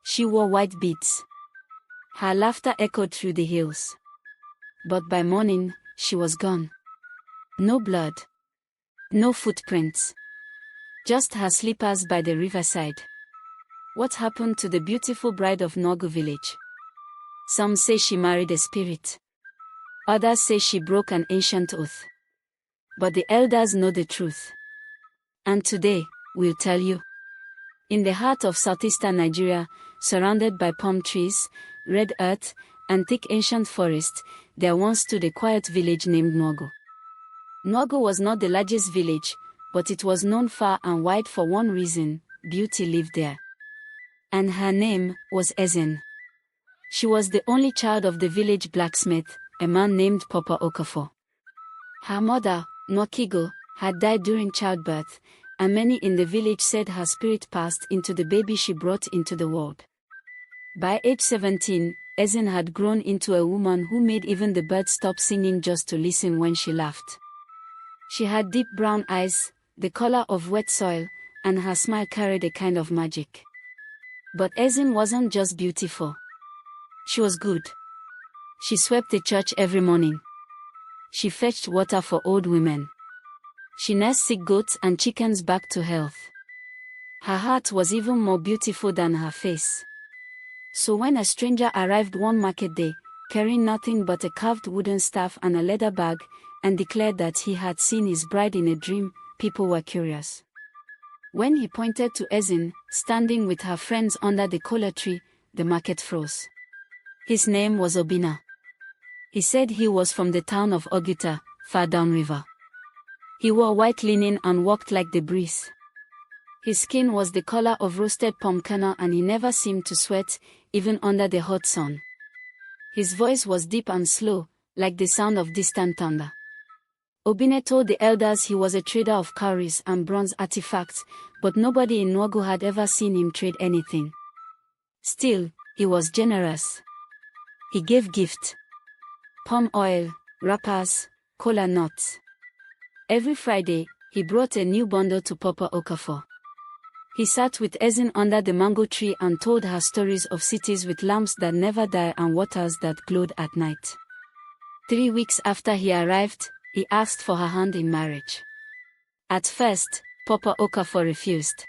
She wore white beads. Her laughter echoed through the hills. But by morning, she was gone. No blood. No footprints. Just her slippers by the riverside. What happened to the beautiful bride of Nwagu village? Some say she married a spirit. Others say she broke an ancient oath. But the elders know the truth. And today, we'll tell you. In the heart of southeastern Nigeria, surrounded by palm trees, red earth, and thick ancient forest, there once stood a quiet village named Nwagu. Nwagu was not the largest village, but it was known far and wide for one reason: beauty lived there. And her name was Ezen. She was the only child of the village blacksmith, a man named Papa Okafor. Her mother, Nwakigo, had died during childbirth, and many in the village said her spirit passed into the baby she brought into the world. By age 17, Ezen had grown into a woman who made even the birds stop singing just to listen when she laughed. She had deep brown eyes, the color of wet soil, and her smile carried a kind of magic. But Ezen wasn't just beautiful. She was good. She swept the church every morning. She fetched water for old women. She nursed sick goats and chickens back to health. Her heart was even more beautiful than her face. So when a stranger arrived one market day, carrying nothing but a carved wooden staff and a leather bag, and declared that he had seen his bride in a dream, people were curious. When he pointed to Ezen, standing with her friends under the kola tree, the market froze. His name was Obina. He said he was from the town of Oguta, far downriver. He wore white linen and walked like the breeze. His skin was the color of roasted palm kernel and he never seemed to sweat, even under the hot sun. His voice was deep and slow, like the sound of distant thunder. Obine told the elders he was a trader of cowries and bronze artifacts, but nobody in Nwagu had ever seen him trade anything. Still, he was generous. He gave gifts: palm oil, wrappers, kola nuts. Every Friday, he brought a new bundle to Papa Okafor. He sat with Ezen under the mango tree and told her stories of cities with lamps that never die and waters that glowed at night. 3 weeks after he arrived, he asked for her hand in marriage. At first, Papa Okafor refused.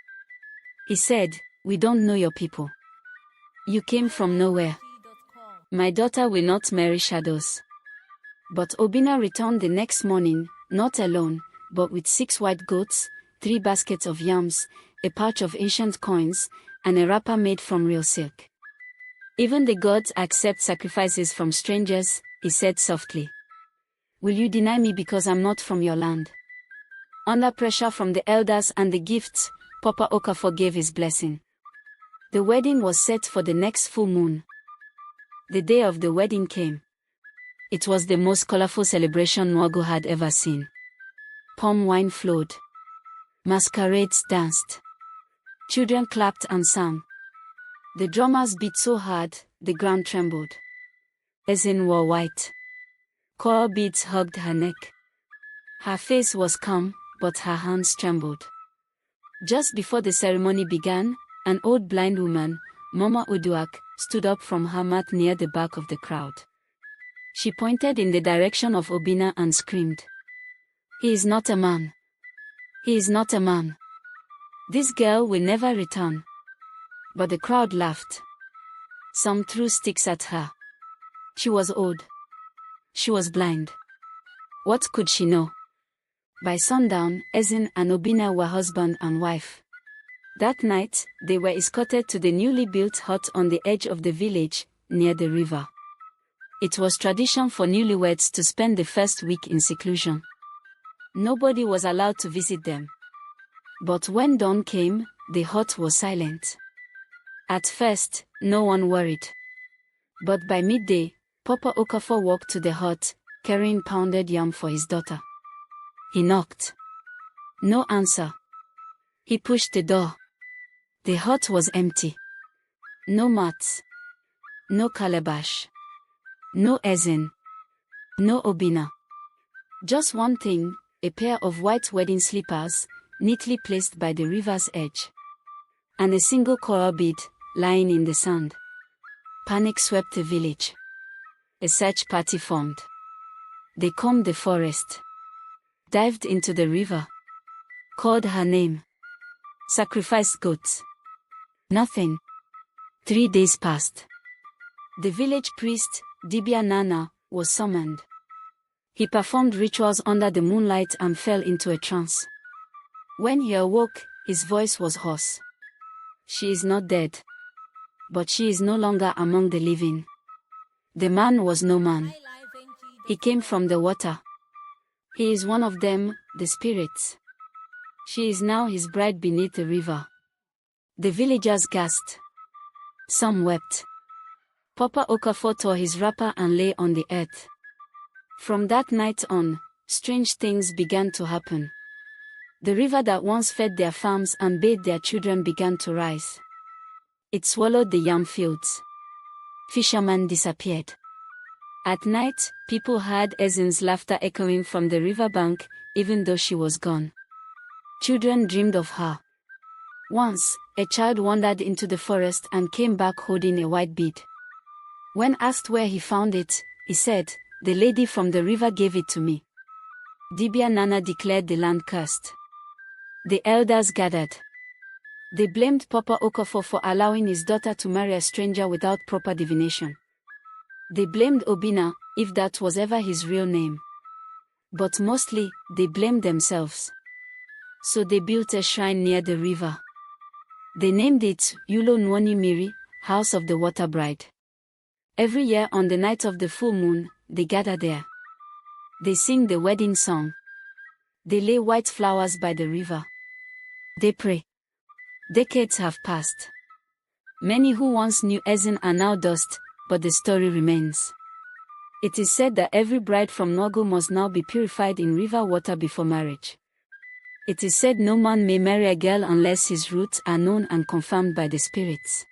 He said, "We don't know your people. You came from nowhere. My daughter will not marry shadows." But Obina returned the next morning, not alone, but with 6 white goats, 3 baskets of yams, a pouch of ancient coins, and a wrapper made from real silk. "Even the gods accept sacrifices from strangers," he said softly. "Will you deny me because I'm not from your land?" Under pressure from the elders and the gifts, Papa Okafor gave his blessing. The wedding was set for the next full moon. The day of the wedding came. It was the most colorful celebration Nwagu had ever seen. Palm wine flowed. Masquerades danced. Children clapped and sang. The drummers beat so hard, the ground trembled. Ezen wore white. Coral beads hugged her neck. Her face was calm, but her hands trembled. Just before the ceremony began, an old blind woman, Mama Uduak, stood up from her mat near the back of the crowd. She pointed in the direction of Obina and screamed, "He is not a man. He is not a man. This girl will never return." But the crowd laughed. Some threw sticks at her. She was old. She was blind. What could she know? By sundown, Ezen and Obina were husband and wife. That night, they were escorted to the newly built hut on the edge of the village, near the river. It was tradition for newlyweds to spend the first week in seclusion. Nobody was allowed to visit them. But when dawn came, the hut was silent. At first, no one worried. But by midday, Papa Okafor walked to the hut, carrying pounded yam for his daughter. He knocked. No answer. He pushed the door. The hut was empty. No mats. No calabash. No Ezen. No Obina. Just one thing, a pair of white wedding slippers, neatly placed by the river's edge. And a single coral bead, lying in the sand. Panic swept the village. A search party formed. They combed the forest, dived into the river, called her name, sacrificed goats. Nothing. 3 days passed. The village priest, Dibia Nana, was summoned. He performed rituals under the moonlight and fell into a trance. When he awoke, his voice was hoarse. She is not dead, but she is no longer among the living. The man was no man. He came from the water. He is one of them, the spirits. She is now his bride beneath the river. The villagers gasped. Some wept. Papa Okafor tore his wrapper and lay on the earth. From that night on, strange things began to happen. The river that once fed their farms and bathed their children began to rise. It swallowed the yam fields. Fishermen disappeared. At night, people heard Ezin's laughter echoing from the riverbank, even though she was gone. Children dreamed of her. Once, a child wandered into the forest and came back holding a white bead. When asked where he found it, he said, "The lady from the river gave it to me." Dibia Nana declared the land cursed. The elders gathered. They blamed Papa Okafor for allowing his daughter to marry a stranger without proper divination. They blamed Obina, if that was ever his real name. But mostly, they blamed themselves. So they built a shrine near the river. They named it Yulo Nwani Miri, House of the Water Bride. Every year on the night of the full moon, they gather there. They sing the wedding song. They lay white flowers by the river. They pray. Decades have passed. Many who once knew Ezin are now dust, but the story remains. It is said that every bride from Nwagu must now be purified in river water before marriage. It is said no man may marry a girl unless his roots are known and confirmed by the spirits.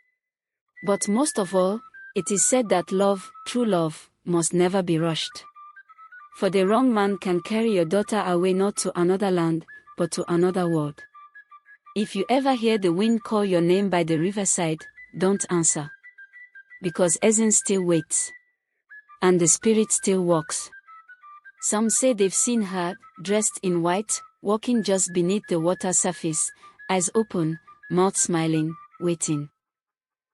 But most of all, it is said that love, true love, must never be rushed. For the wrong man can carry your daughter away not to another land, but to another world. If you ever hear the wind call your name by the riverside, don't answer. Because Ezin still waits. And the spirit still walks. Some say they've seen her, dressed in white, walking just beneath the water surface, eyes open, mouth smiling, waiting.